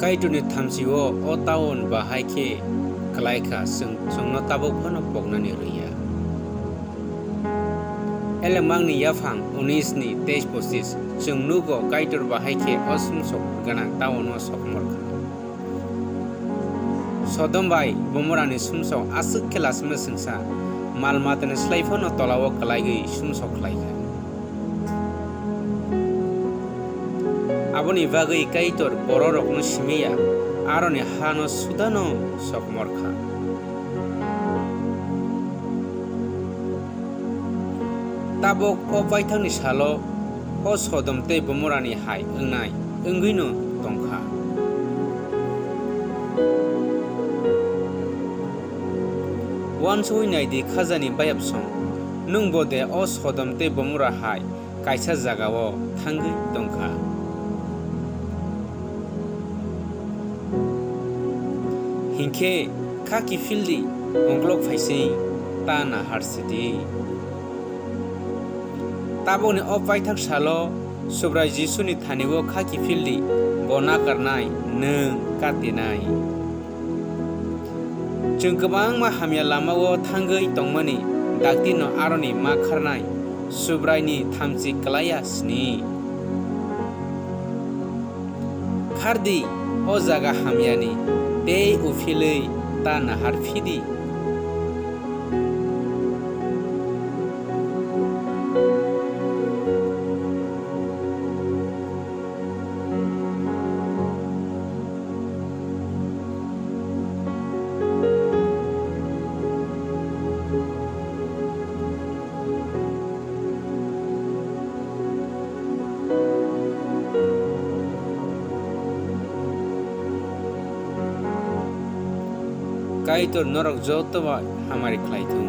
Kaituni thamsiwo o taon bahai ke kalaika sungno tabuk phono poknani ruya. Elemangni yafang 19 ni 23 sungnugo kaitur bahai ke osum sok ganang taon o sokmorka. Sodom Gomorrah ni sumsok asuk kelas mesengsa malmatani slaifono tolawo kalaigi sumsok kalaika. Aboni bagui kaitor bororok no simiya aroni hano sudano sokmorka. Tabok o baithangni salo o Sodom tei Gomorrah ni hai engnai engguino tongkha. Wansoi nadi khajani bayapsong nung bode o Sodom tei Gomorrah hai kaisa jagao thangui tongkha. Hingke khaki fildi onglok phaisei tana harsidi. Taboni o baithak salo subrai Jisuni thaniwo khaki fildi bona karnai nung katinai. जों गोबां मा हामिया लामाओ थांगै तंमani दाक्तिनो आरoni मा खारनाय सुब्रायनि थामजि कलाया स्नि खारदि ओ जागा हामियानि ते उफिलै ता नाहार फिदि Kaitor norok jotoba hamari khlaitung.